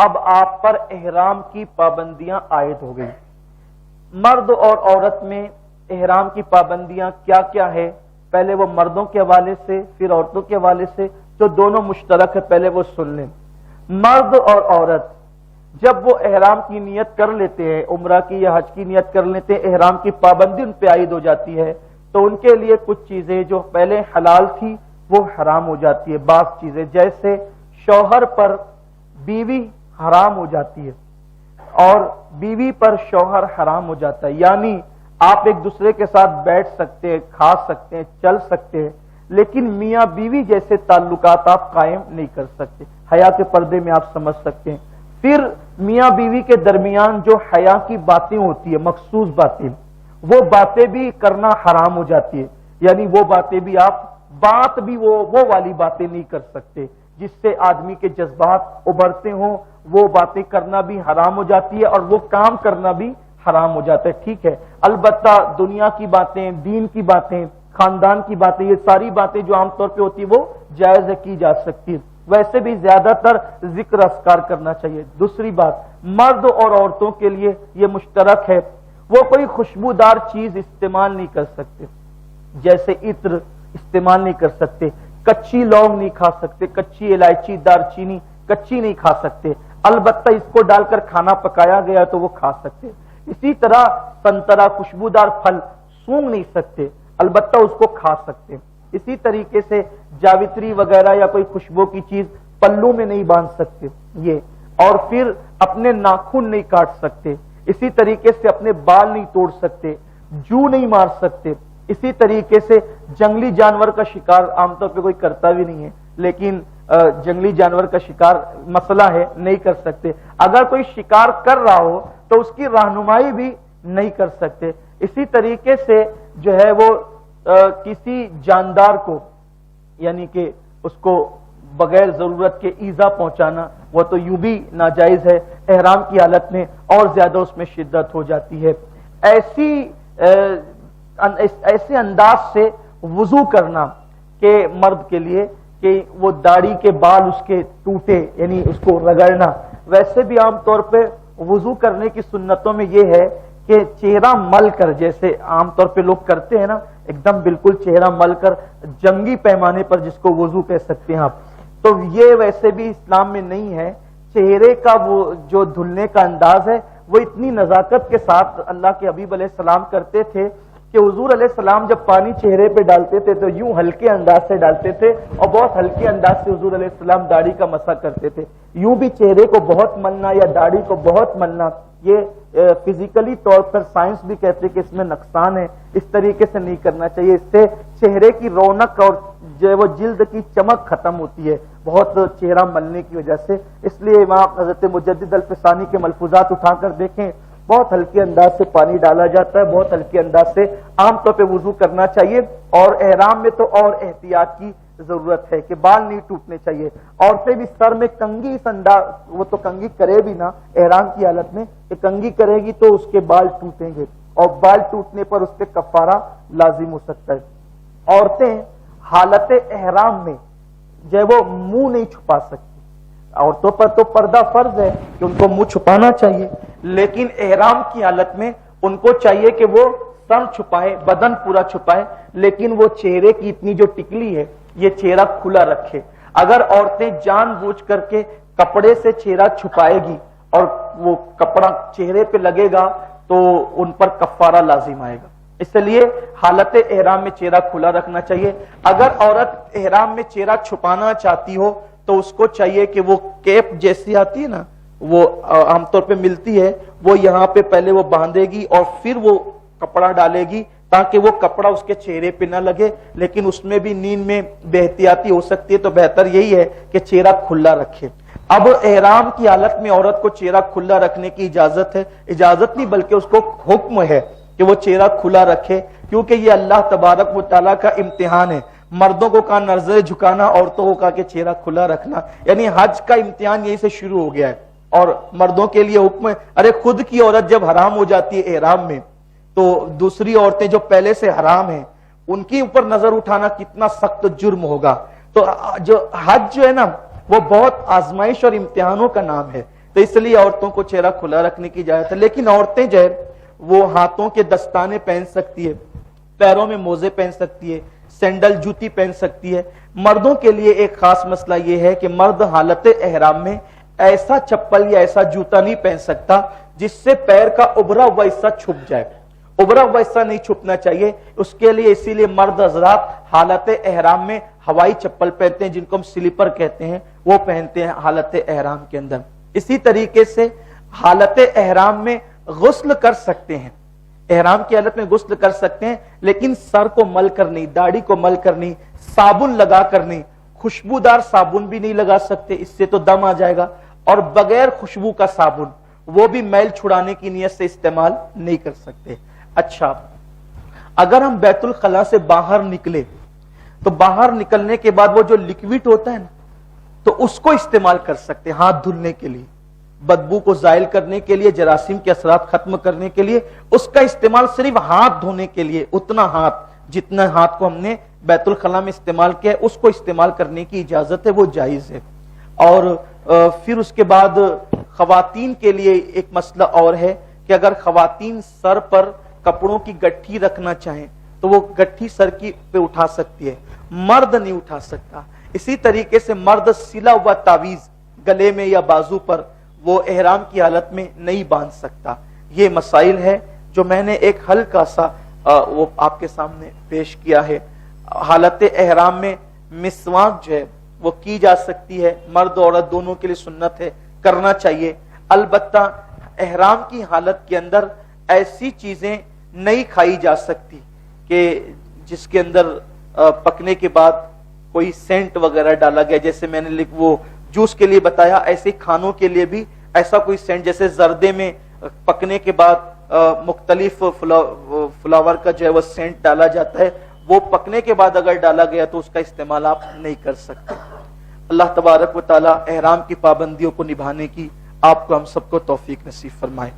اب آپ پر احرام کی پابندیاں عائد ہو گئی. مرد اور عورت میں احرام کی پابندیاں کیا کیا ہے؟ پہلے وہ مردوں کے حوالے سے پھر عورتوں کے حوالے سے، جو دونوں مشترک ہے پہلے وہ سن لیں. مرد اور عورت جب وہ احرام کی نیت کر لیتے ہیں، عمرہ کی یا حج کی نیت کر لیتے ہیں، احرام کی پابندی ان پہ عائد ہو جاتی ہے، تو ان کے لیے کچھ چیزیں جو پہلے حلال تھی وہ حرام ہو جاتی ہے. بعض چیزیں جیسے شوہر پر بیوی حرام ہو جاتی ہے اور بیوی پر شوہر حرام ہو جاتا ہے. یعنی آپ ایک دوسرے کے ساتھ بیٹھ سکتے ہیں، کھا سکتے ہیں، چل سکتے ہیں، لیکن میاں بیوی جیسے تعلقات آپ قائم نہیں کر سکتے. حیا کے پردے میں آپ سمجھ سکتے ہیں. پھر میاں بیوی کے درمیان جو حیا کی باتیں ہوتی ہے، مخصوص باتیں، وہ باتیں بھی کرنا حرام ہو جاتی ہے. یعنی وہ باتیں بھی بات بھی وہ والی باتیں نہیں کر سکتے جس سے آدمی کے جذبات ابھرتے ہوں، وہ باتیں کرنا بھی حرام ہو جاتی ہے اور وہ کام کرنا بھی حرام ہو جاتا ہے. ٹھیک ہے، البتہ دنیا کی باتیں، دین کی باتیں، خاندان کی باتیں، یہ ساری باتیں جو عام طور پہ ہوتی ہے وہ جائز کی جا سکتی ہے. ویسے بھی زیادہ تر ذکر اذکار کرنا چاہیے. دوسری بات، مرد اور عورتوں کے لیے یہ مشترک ہے، وہ کوئی خوشبودار چیز استعمال نہیں کر سکتے، جیسے عطر استعمال نہیں کر سکتے، کچی لونگ نہیں کھا سکتے، کچی الائچی، دار چینی کچی نہیں کھا سکتے. البتہ اس کو ڈال کر کھانا پکایا گیا تو وہ کھا سکتے. اسی طرح سنترا خوشبودار پھل سونگھ نہیں سکتے، البتہ اس کو کھا سکتے. اسی طریقے سے جاوتری وغیرہ یا کوئی خوشبو کی چیز پلو میں نہیں باندھ سکتے یہ. اور پھر اپنے ناخن نہیں کاٹ سکتے. اسی طریقے سے اپنے بال نہیں توڑ سکتے، جو نہیں مار سکتے. اسی طریقے سے جنگلی جانور کا شکار عام طور پہ کوئی کرتا بھی نہیں ہے، لیکن جنگلی جانور کا شکار مسئلہ ہے، نہیں کر سکتے. اگر کوئی شکار کر رہا ہو تو اس کی رہنمائی بھی نہیں کر سکتے. اسی طریقے سے جو ہے وہ کسی جاندار کو، یعنی کہ اس کو بغیر ضرورت کے ایذا پہنچانا، وہ تو یوں بھی ناجائز ہے. احرام کی حالت میں اور زیادہ اس میں شدت ہو جاتی ہے. ایسے انداز سے وضو کرنا کہ مرد کے لیے کہ وہ داڑھی کے بال اس کے ٹوٹے، یعنی اس کو رگڑنا. ویسے بھی عام طور پہ وضو کرنے کی سنتوں میں یہ ہے کہ چہرہ مل کر، جیسے عام طور پہ لوگ کرتے ہیں نا، ایک دم بالکل چہرہ مل کر، جنگی پیمانے پر جس کو وضو کہہ سکتے ہیں آپ، تو یہ ویسے بھی اسلام میں نہیں ہے. چہرے کا وہ جو دھلنے کا انداز ہے وہ اتنی نزاکت کے ساتھ اللہ کے حبیب علیہ السلام کرتے تھے کہ حضور علیہ السلام جب پانی چہرے پہ ڈالتے تھے تو یوں ہلکے انداز سے ڈالتے تھے اور بہت ہلکے انداز سے حضور علیہ السلام داڑھی کا مسح کرتے تھے. یوں بھی چہرے کو بہت ملنا یا داڑھی کو بہت ملنا، یہ فزیکلی طور پر سائنس بھی کہتے کہ اس میں نقصان ہے. اس طریقے سے نہیں کرنا چاہیے. اس سے چہرے کی رونق اور جو وہ جلد کی چمک ختم ہوتی ہے بہت چہرہ ملنے کی وجہ سے. اس لیے امام حضرت مجدد الفسانی کے ملفوظات اٹھا کر دیکھیں، بہت ہلکے انداز سے پانی ڈالا جاتا ہے، بہت ہلکے انداز سے عام طور پہ وضو کرنا چاہیے. اور احرام میں تو اور احتیاط کی ضرورت ہے کہ بال نہیں ٹوٹنے چاہیے. عورتیں بھی سر میں کنگھی، اس انداز وہ تو کنگھی کرے بھی نا احرام کی حالت میں، کہ کنگھی کرے گی تو اس کے بال ٹوٹیں گے اور بال ٹوٹنے پر اس پہ کفارہ لازم ہو سکتا ہے. عورتیں حالت احرام میں جو ہے وہ منہ نہیں چھپا سکتی. عورتوں پر تو پردہ فرض ہے کہ ان کو منہ چھپانا چاہیے، لیکن احرام کی حالت میں ان کو چاہیے کہ وہ سر چھپائے، بدن پورا چھپائے، لیکن وہ چہرے کی اتنی جو ٹکلی ہے یہ چہرہ کھلا رکھے. اگر عورتیں جان بوجھ کر کے کپڑے سے چہرہ چھپائے گی اور وہ کپڑا چہرے پہ لگے گا تو ان پر کفارہ لازم آئے گا. اس لیے حالت احرام میں چہرہ کھلا رکھنا چاہیے. اگر عورت احرام میں چہرہ چھپانا چاہتی ہو تو اس کو چاہیے کہ وہ کیپ جیسی آتی ہے نا، وہ عام طور پہ ملتی ہے، وہ یہاں پہ پہلے وہ باندھے گی اور پھر وہ کپڑا ڈالے گی تاکہ وہ کپڑا اس کے چہرے پہ نہ لگے. لیکن اس میں بھی نیند میں بے احتیاطی ہو سکتی ہے، تو بہتر یہی ہے کہ چہرہ کھلا رکھے. اب احرام کی حالت میں عورت کو چہرہ کھلا رکھنے کی اجازت ہے، اجازت نہیں بلکہ اس کو حکم ہے کہ وہ چہرہ کھلا رکھے، کیونکہ یہ اللہ تبارک و تعالیٰ کا امتحان ہے. مردوں کو کہا نظر جھکانا، عورتوں کو کہا کہ چہرہ کھلا رکھنا. یعنی حج کا امتحان یہی سے شروع ہو گیا ہے اور مردوں کے لیے حکم ہے. ارے خود کی عورت جب حرام ہو جاتی ہے احرام میں تو دوسری عورتیں جو پہلے سے حرام ہیں ان کے اوپر نظر اٹھانا کتنا سخت جرم ہوگا. تو جو حج جو ہے نا وہ بہت آزمائش اور امتحانوں کا نام ہے. تو اس لیے عورتوں کو چہرہ کھلا رکھنے کی اجازت ہے. لیکن عورتیں جو ہے وہ ہاتھوں کے دستانے پہن سکتی ہے, پیروں میں موزے پہن سکتی ہے, سینڈل جوتی پہن سکتی ہے. مردوں کے لیے ایک خاص مسئلہ یہ ہے کہ مرد حالت احرام میں ایسا چپل یا ایسا جوتا نہیں پہن سکتا جس سے پیر کا ابھرا ہوا حصہ چھپ جائے. ابھرا ہوا حصہ نہیں چھپنا چاہیے. اس کے لیے اسی لیے مرد حضرات حالت احرام میں ہوائی چپل پہنتے ہیں, جن کو ہم سلیپر کہتے ہیں, وہ پہنتے ہیں حالت احرام کے اندر. اسی طریقے سے حالت احرام میں غسل کر سکتے ہیں, احرام کی حالت میں غسل کر سکتے ہیں, لیکن سر کو مل کر نہیں, داڑھی کو مل کر نہیں, صابن لگا کر نہیں. خوشبودار صابن بھی نہیں لگا سکتے, اس سے تو دم آ جائے گا. اور بغیر خوشبو کا صابن, وہ بھی میل چھڑانے کی نیت سے استعمال نہیں کر سکتے. اچھا, اگر ہم بیت الخلاء سے باہر نکلے تو باہر نکلنے کے بعد وہ جو لکوڈ ہوتا ہے نا, تو اس کو استعمال کر سکتے ہیں ہاتھ دھلنے کے لیے, بدبو کو زائل کرنے کے لیے, جراثیم کے اثرات ختم کرنے کے لیے. اس کا استعمال صرف ہاتھ دھونے کے لیے, اتنا ہاتھ جتنا ہاتھ کو ہم نے بیت الخلاء میں استعمال کیا ہے, اس کو استعمال کرنے کی اجازت ہے, وہ جائز ہے. اور پھر اس کے بعد خواتین کے لیے ایک مسئلہ اور ہے کہ اگر خواتین سر پر کپڑوں کی گٹھی رکھنا چاہیں تو وہ گٹھی سر کی پہ اٹھا سکتی ہے, مرد نہیں اٹھا سکتا. اسی طریقے سے مرد سلا ہوا تعویذ گلے میں یا بازو پر وہ احرام کی حالت میں نہیں باندھ سکتا. یہ مسائل ہے جو میں نے ایک ہلکا سا وہ آپ کے سامنے پیش کیا ہے. حالت احرام میں مسواک جو ہے وہ کی جا سکتی ہے, مرد عورت دونوں کے لیے سنت ہے, کرنا چاہیے. البتہ احرام کی حالت کے اندر ایسی چیزیں نہیں کھائی جا سکتی کہ جس کے اندر پکنے کے بعد کوئی سینٹ وغیرہ ڈالا گیا, جیسے میں نے وہ جوس کے لیے بتایا, ایسے کھانوں کے لیے بھی ایسا کوئی سینٹ, جیسے زردے میں پکنے کے بعد مختلف فلاور کا جو ہے وہ سینٹ ڈالا جاتا ہے, وہ پکنے کے بعد اگر ڈالا گیا تو اس کا استعمال آپ نہیں کر سکتے. اللہ تبارک و تعالی احرام کی پابندیوں کو نبھانے کی آپ کو ہم سب کو توفیق نصیب فرمائے.